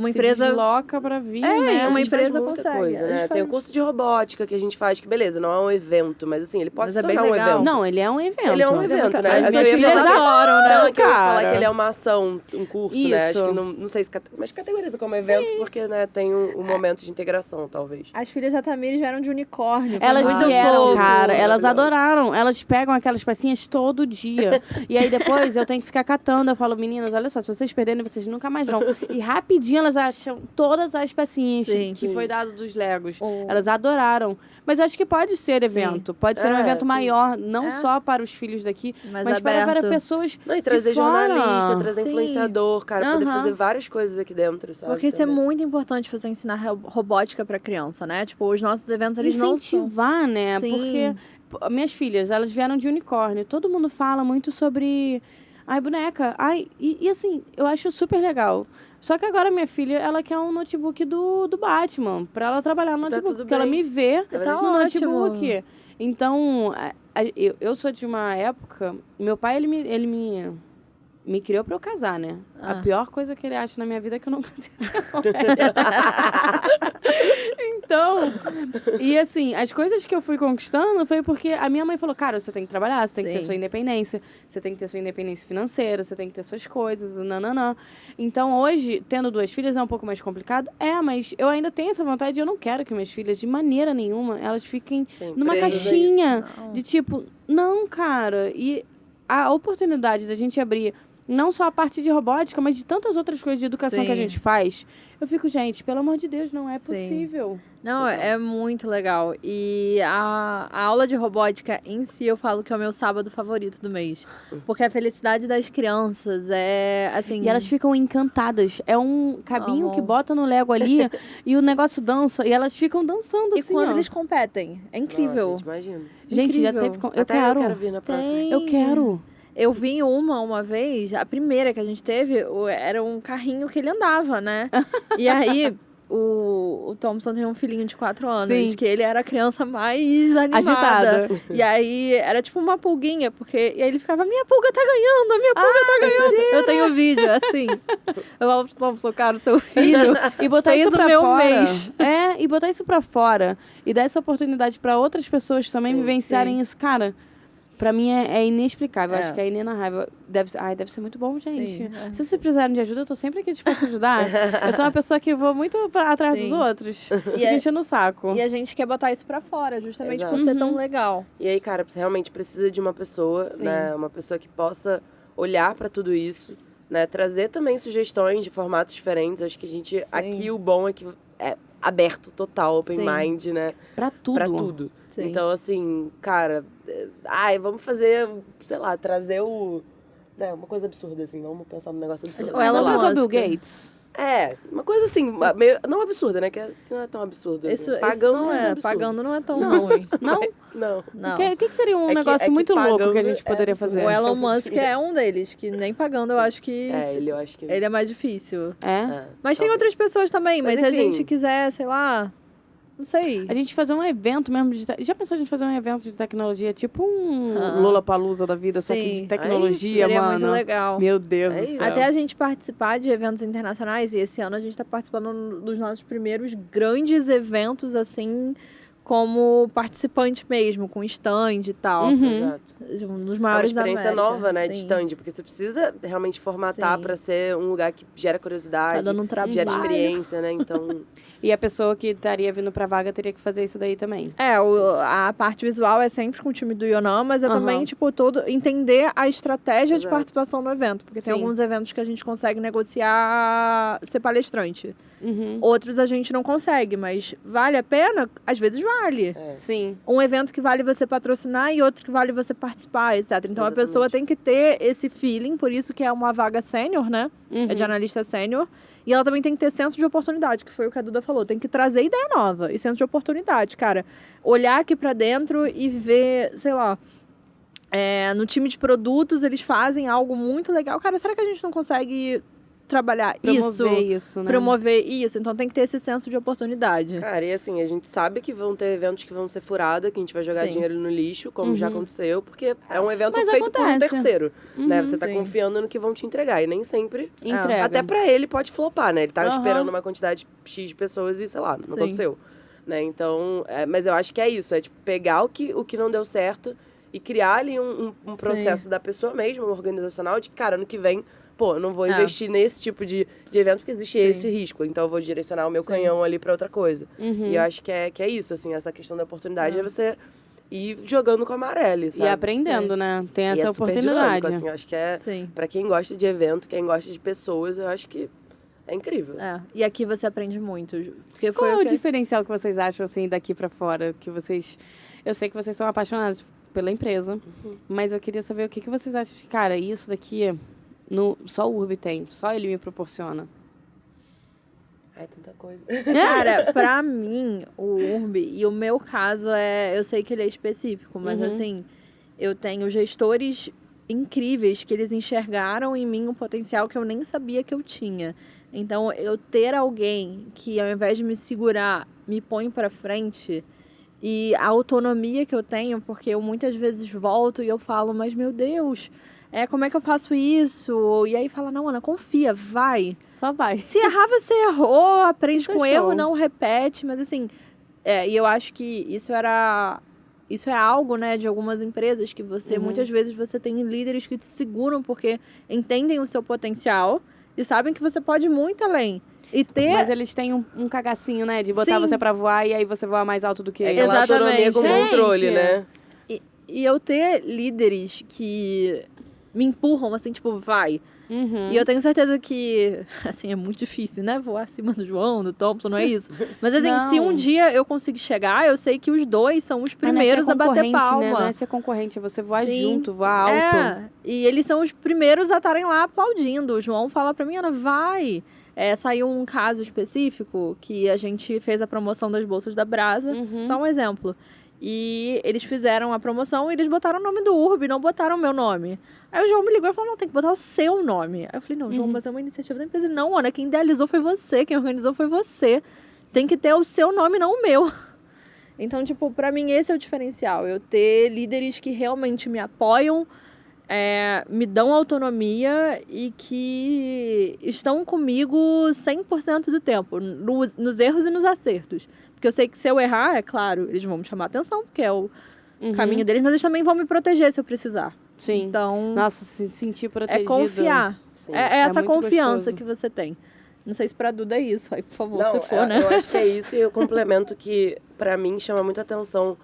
empresa... se desloca pra vir, É, né? uma A gente empresa faz muita consegue. coisa, A né? gente Tem o faz- curso de robótica que a gente faz, que beleza, não é um evento, mas assim, ele pode Mas se é bem tornar um legal. evento. Não, ele é um evento. Ele é um evento, né? As Eu minhas ia filhas falar- adoram, né, Não, que eu ia falar cara? que ele é uma ação, um curso, né? Acho Isso. que não sei se... Mas categoriza como evento, porque, né, tem um momento de integração, talvez. As filhas da Tamires vieram de unicórnio. foi Elas muito vieram, fofo. cara. Elas maravilhoso. adoraram. Elas pegam aquelas pecinhas todo dia. E aí depois eu tenho que ficar catando. Eu falo, meninas, olha só, se vocês perderem, vocês nunca mais vão. E rapidinho elas acham todas as pecinhas Sim. que foi dado dos Legos. Oh. Elas adoraram. Mas eu acho que pode ser evento. Pode ser um É, evento sim. maior, não É. só para os filhos daqui, Mas mas para aberto. pessoas Não, e trazer de fora. jornalista, trazer Sim. influenciador, cara, poder Aham. fazer várias coisas aqui dentro, sabe? Porque isso é também. muito importante, você ensinar robótica pra criança, né? Tipo, os nossos eventos, eles não são... Incentivar, né? Sim. Porque minhas filhas, elas vieram de unicórnio. Todo mundo fala muito sobre... Ai, boneca. Ai, e assim, eu acho super legal. Só que agora minha filha, ela quer um notebook do Batman. Pra ela trabalhar no Tá notebook. tudo Porque ela bem. me vê Tá no ótimo. notebook. Então, eu sou de uma época... Meu pai, ele me criou pra eu casar, né? Ah. A pior coisa que ele acha na minha vida é que eu não casei. Então, e assim, as coisas que eu fui conquistando foi porque a minha mãe falou, cara, você tem que trabalhar, você tem que ter Sim. sua independência, você tem que ter sua independência financeira, você tem que ter suas coisas, nananã. Então, hoje, tendo 2 filhas é um pouco mais complicado, mas eu ainda tenho essa vontade e eu não quero que minhas filhas, de maneira nenhuma, elas fiquem Sim, numa presas a isso. caixinha Não. de tipo, não, cara, e a oportunidade da gente abrir não só a parte de robótica, mas de tantas outras coisas de educação que a Sim. gente faz. Eu fico, gente, pelo amor de Deus, não é Sim. possível. Não, é muito legal. E a aula de robótica em si, eu falo que é o meu sábado favorito do mês. Porque a felicidade das crianças é, assim... E elas ficam encantadas. É um cabinho Amam. que bota no Lego ali e o negócio dança. E elas ficam dançando E assim, quando ó. eles competem. É incrível. Nossa, imagina. Gente, já incrível. teve... Eu Até quero. eu quero vir na próxima. Tem. Eu quero. Eu vi uma vez, a primeira que a gente teve, era um carrinho que ele andava, né? E aí, o Thompson tem um filhinho de 4 anos, Sim. que ele era a criança mais animada. Agitada. E aí, era tipo uma pulguinha, porque... E aí ele ficava, minha pulga tá ganhando, a minha pulga tá ganhando. Eu tenho vídeo, assim. Eu falo pro Thompson, cara, o seu filho E botar fez isso o pra meu fora. mês. E botar isso pra fora. E dar essa oportunidade pra outras pessoas também Sim, vivenciarem sim. isso. Cara, pra mim é inexplicável. É. Acho que é inenarrável. Deve ser muito bom, gente. Sim, é. Se vocês precisarem de ajuda, eu tô sempre aqui disposta a ajudar. Eu sou uma pessoa que vou muito atrás dos Sim. outros. E E é- enchendo o saco. E a gente quer botar isso pra fora, justamente Exato. por ser tão legal. E aí, cara, você realmente precisa de uma pessoa, Sim. né? Uma pessoa que possa olhar pra tudo isso, né? Trazer também sugestões de formatos diferentes. Acho que a gente... Aqui o bom é que é aberto total, open Sim. mind, né? Pra tudo. Pra tudo. Sim. Então, assim, cara... vamos fazer, sei lá, trazer o... Né, uma coisa absurda, assim. Vamos pensar num negócio absurdo. O Elon Sei lá. Vamos trazer o Musk. Bill Gates. Uma coisa assim, meio, não absurda, né? Que não é tão absurdo. Isso Pagando não não é tão é, absurdo. pagando não é tão ruim. Não? Não. Não. O que seria um É que- negócio é que muito louco que a pagando gente poderia é absurdo. fazer? O Elon Musk é um deles, que nem pagando eu acho que Eu acho que... ele é mais difícil. É? Mas tem talvez. outras pessoas também, mas Mas se a enfim. gente quiser, sei lá, não sei. A gente fazer um evento mesmo de... Já pensou a gente fazer um evento de tecnologia? Tipo um Ah. Lollapalooza da vida, só que Sim. de tecnologia, Seria mano. muito legal. Meu Deus É do isso. céu. Até a gente participar de eventos internacionais, e esse ano a gente está participando dos nossos primeiros grandes eventos, assim, como participante mesmo, com stand e tal. Uhum. Exato. Um dos É uma maiores da experiência América. nova, né, de Sim. stand. Porque você precisa realmente formatar Sim. pra ser um lugar que gera curiosidade. Tá dando um trabalho. Gera experiência, né? Então... E a pessoa que estaria vindo pra vaga teria que fazer isso daí também. A parte visual é sempre com o time do Yonan, mas é Aham. também, tipo, entender a estratégia de Exato. participação no evento. Porque tem Sim. alguns eventos que a gente consegue negociar ser palestrante. Uhum. Outros a gente não consegue, mas vale a pena? Às vezes vale. Sim. Um evento que vale você patrocinar e outro que vale você participar, etc. Então, a pessoa tem que ter esse feeling, por isso que é uma vaga sênior, né? É de analista sênior. E ela também tem que ter senso de oportunidade, que foi o que a Duda falou. Tem que trazer ideia nova e senso de oportunidade, cara. Olhar aqui pra dentro e ver, sei lá... no time de produtos, eles fazem algo muito legal. Cara, será que a gente não consegue trabalhar isso, né? Promover isso. Então tem que ter esse senso de oportunidade. Cara, e assim, a gente sabe que vão ter eventos que vão ser furada, que a gente vai jogar dinheiro no lixo, como já aconteceu, porque é um evento feito por um terceiro, né? Você tá confiando no que vão te entregar, e nem sempre... Entrega. Até pra ele pode flopar, né? Ele tá esperando uma quantidade X de pessoas e, sei lá, não aconteceu. Né? Então, mas eu acho que é isso, é tipo, pegar o que não deu certo e criar ali um processo da pessoa mesmo, organizacional, de, cara, ano que vem... Pô, eu não vou investir nesse tipo de evento porque existe esse risco. Então, eu vou direcionar o meu canhão ali pra outra coisa. E eu acho que é isso, assim. Essa questão da oportunidade é você ir jogando com a Amarelli, sabe? E aprendendo, né? Tem essa super oportunidade. Dinâmico, assim. Eu acho que pra quem gosta de evento, quem gosta de pessoas, eu acho que é incrível. E aqui você aprende muito. Porque Qual é o diferencial que vocês acham, assim, daqui pra fora? Que vocês... Eu sei que vocês são apaixonados pela empresa. Mas eu queria saber o que vocês acham de, cara, isso daqui... só o Urb tem, só ele me proporciona. Ai, tanta coisa. Cara, pra mim, o Urb, e o meu caso eu sei que ele é específico, mas assim, eu tenho gestores incríveis que eles enxergaram em mim um potencial que eu nem sabia que eu tinha. Então, eu ter alguém que, ao invés de me segurar, me põe pra frente, e a autonomia que eu tenho, porque eu muitas vezes volto e eu falo, mas meu Deus... como é que eu faço isso? E aí fala, não, Ana, confia, vai. Só vai. Se errar, você errou, aprende com erro, não repete. Mas assim, e eu acho que isso é algo, né, de algumas empresas que você, muitas vezes, você tem líderes que te seguram porque entendem o seu potencial e sabem que você pode ir muito além. Mas eles têm um cagacinho, né, de botar você pra voar e aí você voa mais alto do que eles. Exatamente. Com controle, né? E eu ter líderes que... me empurram, assim, tipo, vai. E eu tenho certeza que, assim, é muito difícil, né? Voar acima do João, do Thompson, não é isso. Mas, assim, se um dia eu conseguir chegar, eu sei que os dois são os primeiros a bater palma. Né? Não é ser concorrente, é você voar junto, voar alto. E eles são os primeiros a estarem lá aplaudindo. O João fala pra mim, Ana, vai. Saiu um caso específico que a gente fez a promoção das bolsas da Brasa. Só um exemplo. E eles fizeram a promoção e eles botaram o nome do Urb, não botaram o meu nome. Aí o João me ligou e falou, não, tem que botar o seu nome. Aí eu falei, não, João, mas é uma iniciativa da empresa. Não, Ana, quem idealizou foi você, quem organizou foi você. Tem que ter o seu nome, não o meu. Então, tipo, pra mim esse é o diferencial. Eu ter líderes que realmente me apoiam, me dão autonomia e que estão comigo 100% do tempo, nos erros e nos acertos. Porque eu sei que se eu errar, é claro, eles vão me chamar a atenção, porque é o caminho deles, mas eles também vão me proteger se eu precisar. Sim. Então, nossa, se sentir protegido. É confiar. É essa confiança gostoso. que você tem. Não sei se pra Duda é isso. Aí, por favor, não, se for, né? Eu acho que é isso, e eu complemento que, pra mim, chama muita atenção.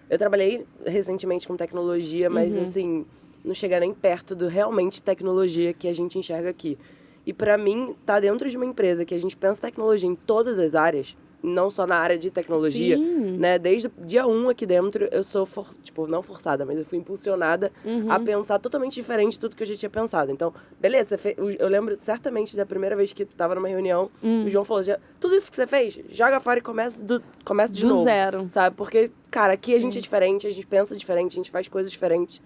Eu trabalhei recentemente com tecnologia, mas, assim, não chega nem perto do realmente tecnologia que a gente enxerga aqui. E pra mim, tá dentro de uma empresa que a gente pensa tecnologia em todas as áreas, não só na área de tecnologia, né? Desde o dia 1 aqui dentro, eu sou, não forçada, mas eu fui impulsionada a pensar totalmente diferente de tudo que eu já tinha pensado. Então, beleza, eu lembro certamente da primeira vez que tava numa reunião, o João falou, tudo isso que você fez, joga fora e começa de novo. Do zero. Sabe? Porque, cara, aqui a gente é diferente, a gente pensa diferente, a gente faz coisas diferentes.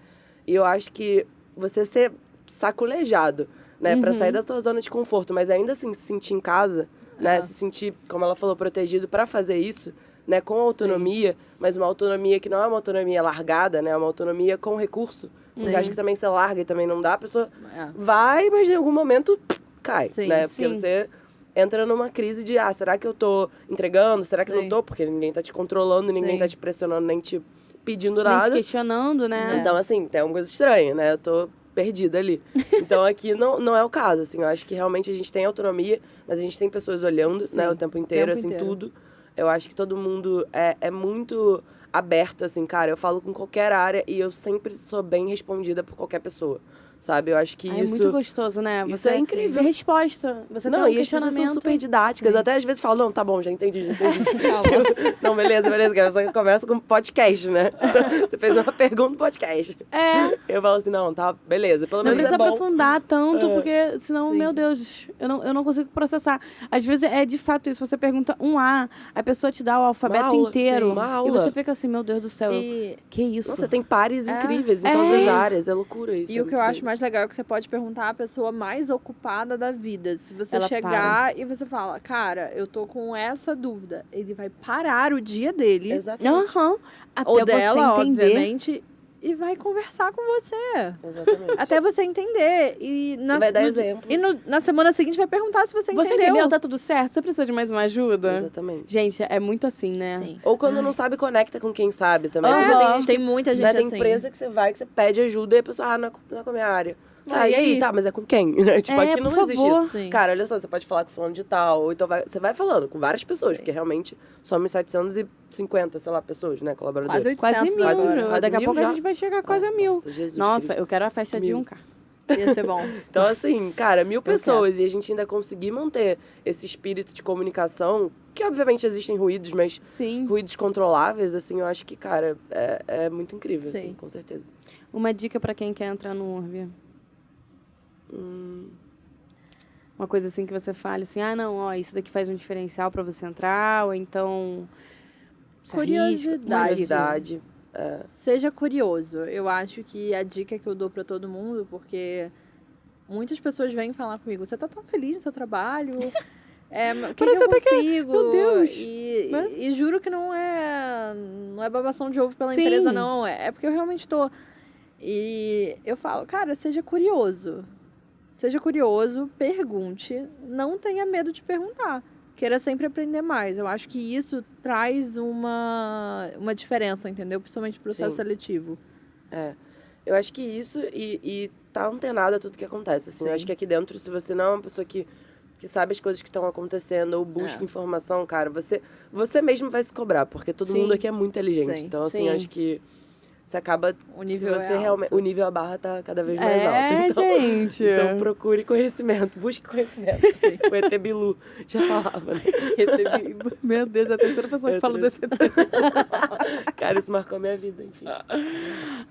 E eu acho que você ser sacolejado, né? Pra sair da tua zona de conforto, mas ainda assim se sentir em casa... né, se sentir, como ela falou, protegido para fazer isso, né, com autonomia, mas uma autonomia que não é uma autonomia largada, né, é uma autonomia com recurso. Porque acho que também você larga e também não dá, a pessoa vai, mas em algum momento cai, né, porque você entra numa crise de, será que eu tô entregando, será que eu não tô, porque ninguém tá te controlando, ninguém tá te pressionando, nem te pedindo nada. Nem te questionando, né. Então, assim, tem uma coisa estranha, né, eu tô perdida ali. Então, aqui não é o caso, assim. Eu acho que realmente a gente tem autonomia, mas a gente tem pessoas olhando, né, o tempo inteiro, tudo. Eu acho que todo mundo é muito aberto, assim, cara. Eu falo com qualquer área e eu sempre sou bem respondida por qualquer pessoa. Sabe? Eu acho que isso... É muito gostoso, né? Isso é incrível. Ter resposta. Você não, tem e as pessoas são super didáticas. Sim. Até às vezes falam, não, tá bom, já entendi. Não, beleza. Só que começa com podcast, né? Você fez uma pergunta no podcast. Eu falo assim, não, tá, beleza. Pelo menos não precisa é bom. aprofundar tanto, porque senão, meu Deus, eu não consigo processar. Às vezes é de fato isso. Você pergunta um A, a pessoa te dá o alfabeto inteiro. Uma aula. E você fica assim, meu Deus do céu, que isso? Nossa, tem pares incríveis em todas as áreas. É loucura isso. E o que eu acho mais legal é que você pode perguntar a pessoa mais ocupada da vida. Se você chegar e você fala, cara, eu tô com essa dúvida, ele vai parar o dia dele. Exatamente. Até ou dela, obviamente, e vai conversar com você. Exatamente. Até você entender. E vai dar exemplo. E na semana seguinte vai perguntar se você entendeu. Você entendeu? Tá tudo certo? Você precisa de mais uma ajuda? Exatamente. Gente, é muito assim, né? Sim. Ou quando não sabe, conecta com quem sabe também. Tem muita gente tem assim. empresa que você pede ajuda e a pessoa, não é com a minha área. Tá, e aí? Tá, mas é com quem? Tipo, aqui não existe isso. Sim. Cara, olha só, você pode falar com fulano de tal, ou então você vai falando com várias pessoas, porque realmente somos 750, sei lá, pessoas, né, colaboradores. Quase 1.000. Daqui a pouco já? a gente vai chegar quase a 1.000. Nossa, Jesus Nossa, Cristo. eu quero a festa de 1K. Ia ser bom. Então, assim, cara, 1.000 pessoas e a gente ainda conseguir manter esse espírito de comunicação, que obviamente existem ruídos, mas ruídos controláveis, assim, eu acho que, cara, é muito incrível, assim, com certeza. Uma dica pra quem quer entrar no URB? Uma coisa assim que você fale assim, isso daqui faz um diferencial pra você entrar, ou então... Curiosidade. Seja curioso. Eu acho que a dica que eu dou pra todo mundo, porque muitas pessoas vêm falar comigo, você tá tão feliz no seu trabalho, o que eu consigo? Meu Deus! E juro que não é babação de ovo pela empresa, não. É porque eu realmente tô. E eu falo, cara, seja curioso. Seja curioso, pergunte, não tenha medo de perguntar. Queira sempre aprender mais. Eu acho que isso traz uma diferença, entendeu? Principalmente no processo seletivo. Eu acho que isso e tá antenado a tudo que acontece, assim. Eu acho que aqui dentro, se você não é uma pessoa que sabe as coisas que estão acontecendo ou busca informação, cara, você mesmo vai se cobrar, porque todo mundo aqui é muito inteligente. Então, assim, acho que você acaba... O nível o nível, a barra tá cada vez mais alta. Então, gente. Então, procure conhecimento. Busque conhecimento. O ET Bilu já falava, né? ET Bilu. Meu Deus, é a terceira pessoa que fala desse ET. Cara, isso marcou a minha vida, enfim.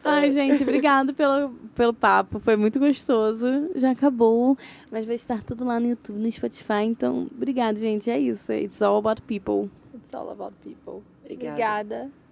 Ai, gente, obrigado pelo papo. Foi muito gostoso. Já acabou. Mas vai estar tudo lá no YouTube, no Spotify. Então, obrigado, gente. É isso. It's all about people. It's all about people. Obrigada. Obrigada.